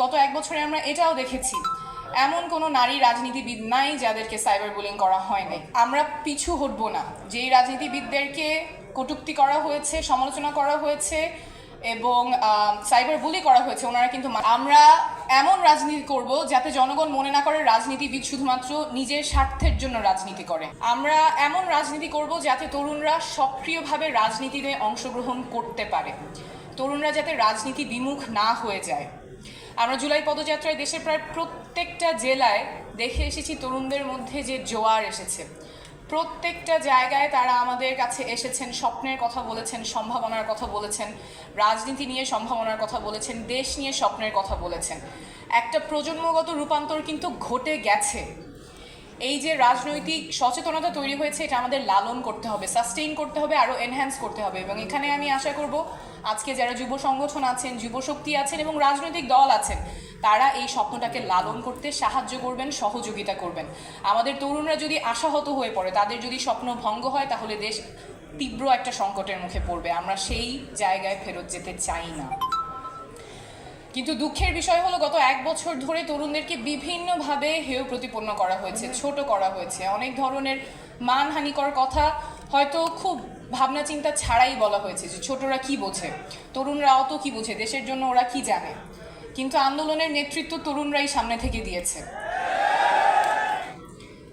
গত এক বছরে আমরা এটাও দেখেছি, এমন কোনো নারী রাজনীতিবিদ নাই যাদেরকে সাইবার বুলিং করা হয় নাই। আমরা পিছু হটব না। যেই রাজনীতিবিদদেরকে কটূক্তি করা হয়েছে, সমালোচনা করা হয়েছে এবং সাইবার বুলি করা হয়েছে, ওনারা কিন্তু আমরা এমন রাজনীতি করব যাতে জনগণ মনে না করে রাজনীতিবিদ শুধুমাত্র নিজের স্বার্থের জন্য রাজনীতি করে। আমরা এমন রাজনীতি করব যাতে তরুণরা সক্রিয়ভাবে রাজনীতিতে অংশগ্রহণ করতে পারে, তরুণরা যাতে রাজনীতি বিমুখ না হয়ে যায়। আমরা জুলাই পদযাত্রায় দেশের প্রায় প্রত্যেকটা জেলায় দেখে এসেছি তরুণদের মধ্যে যে জোয়ার এসেছে। প্রত্যেকটা জায়গায় তারা আমাদের কাছে এসেছেন, স্বপ্নের কথা বলেছেন, সম্ভাবনার কথা বলেছেন, রাজনীতি নিয়ে সম্ভাবনার কথা বলেছেন, দেশ নিয়ে স্বপ্নের কথা বলেছেন। একটা প্রজন্মগত রূপান্তর কিন্তু ঘটে গেছে। এই যে রাজনৈতিক সচেতনতা তৈরি হয়েছে, এটা আমাদের লালন করতে হবে, সাস্টেইন করতে হবে, আরও এনহ্যান্স করতে হবে। এবং এখানে আমি আশা করব আজকে যারা যুব সংগঠন আছেন, যুবশক্তি আছেন এবং রাজনৈতিক দল আছেন, তারা এই স্বপ্নটাকে লালন করতে সাহায্য করবেন, সহযোগিতা করবেন। আমাদের তরুণরা যদি আশাহত হয়ে পড়ে, তাদের যদি স্বপ্ন ভঙ্গ হয়, তাহলে দেশ তীব্র একটা সংকটের মুখে পড়বে। আমরা সেই জায়গায় ফেরত যেতে চাই না। কিন্তু দুঃখের বিষয় হলো, গত এক বছর ধরে তরুণদেরকে বিভিন্নভাবে হেয় প্রতিপন্ন করা হয়েছে, ছোট করা হয়েছে। অনেক ধরনের মানহানিকর কথা হয়তো খুব ভাবনা চিন্তা ছাড়াই বলা হয়েছে, যে ছোটরা কি বোঝে, তরুণরা অত কি বোঝে, দেশের জন্য ওরা কি জানে। কিন্তু আন্দোলনের নেতৃত্ব তরুণরাই সামনে থেকে দিয়েছে।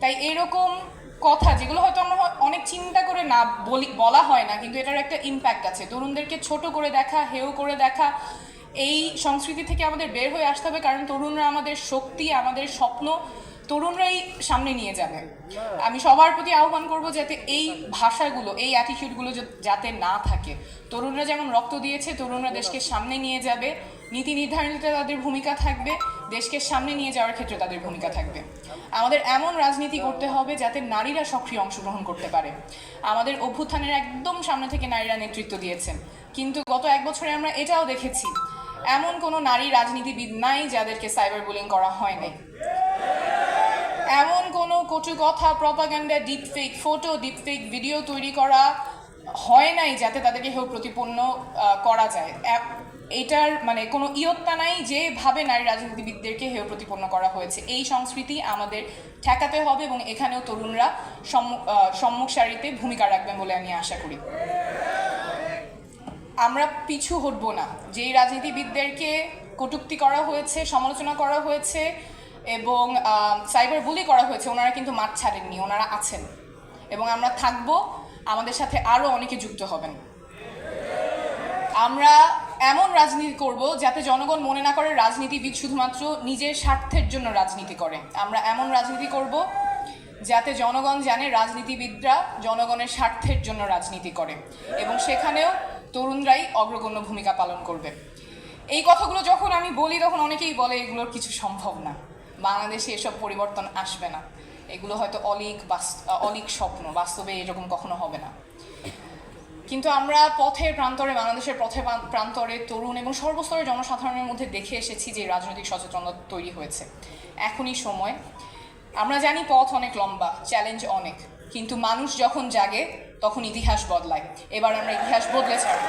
তাই এরকম কথা যেগুলো হয়তো আমরা অনেক চিন্তা করে না বলা হয় না, কিন্তু এটার একটা ইম্প্যাক্ট আছে। তরুণদেরকে ছোট করে দেখা, হেয় করে দেখা, এই সংস্কৃতি থেকে আমাদের বের হয়ে আসতে হবে। কারণ তরুণরা আমাদের শক্তি, আমাদের স্বপ্ন তরুণরাই সামনে নিয়ে যাবে। আমি সবার প্রতি আহ্বান করব যাতে এই ভাষাগুলো, এই অ্যাটিটিউডগুলো যাতে না থাকে। তরুণরা যেমন রক্ত দিয়েছে, তরুণরা দেশকে সামনে নিয়ে যাবে, নীতি নির্ধারণীতে তাদের ভূমিকা থাকবে, দেশকে সামনে নিয়ে যাওয়ার ক্ষেত্রে তাদের ভূমিকা থাকবে। আমাদের এমন রাজনীতি করতে হবে যাতে নারীরা সক্রিয় অংশগ্রহণ করতে পারে। আমাদের অভ্যুত্থানের একদম সামনে থেকে নারীরা নেতৃত্ব দিয়েছেন, কিন্তু গত এক বছরে আমরা এটাও দেখেছি, এমন কোনো নারী রাজনীতিবিদ নাই যাদেরকে সাইবার বুলিং করা হয় নাই। এমন কোনো কটু কথা, propaganda, deepfake photo, deepfake video তৈরি করা হয় নাই যাতে তাদেরকে হেয় প্রতিপন্ন করা যায়। এটার মানে কোনো ইয়ত্তা নাই যেভাবে নারী রাজনীতিবিদদেরকে হেয় প্রতিপন্ন করা হয়েছে। এই সংস্কৃতি আমাদের ঠেকাতে হবে এবং এখানেও তরুণরা সম্মুখ সারিতে ভূমিকা রাখবেন বলে আমি আশা করি। আমরা পিছু হটব না। যেই রাজনীতিবিদদেরকে কটূক্তি করা হয়েছে, সমালোচনা করা হয়েছে এবং সাইবার বুলি করা হয়েছে, ওনারা কিন্তু মাঠ ছাড়েননি, ওনারা আছেন এবং আমরা থাকব। আমাদের সাথে আরও অনেকে যুক্ত হবেন। আমরা এমন রাজনীতি করব যাতে জনগণ মনে না করে রাজনীতিবিদ শুধুমাত্র নিজের স্বার্থের জন্য রাজনীতি করে। আমরা এমন রাজনীতি করব যাতে জনগণ জানে রাজনীতিবিদরা জনগণের স্বার্থের জন্য রাজনীতি করে এবং সেখানেও তরুণরাই অগ্রগণ্য ভূমিকা পালন করবে। এই কথাগুলো যখন আমি বলি, তখন অনেকেই বলে এগুলোর কিছু সম্ভব না, বাংলাদেশে এসব পরিবর্তন আসবে না, এগুলো হয়তো অলীক স্বপ্ন, বাস্তবে এরকম কখনো হবে না। কিন্তু আমরা পথের প্রান্তরে, বাংলাদেশের পথের প্রান্তরে তরুণ এবং সর্বস্তরের জনসাধারণের মধ্যে দেখে এসেছি যে রাজনৈতিক সচেতনতা তৈরি হয়েছে। এখনই সময়। আমরা জানি পথ অনেক লম্বা, চ্যালেঞ্জ অনেক, কিন্তু মানুষ যখন জাগে তখন ইতিহাস বদলায়। এবার আমরা ইতিহাস বদলে ছাড়ব।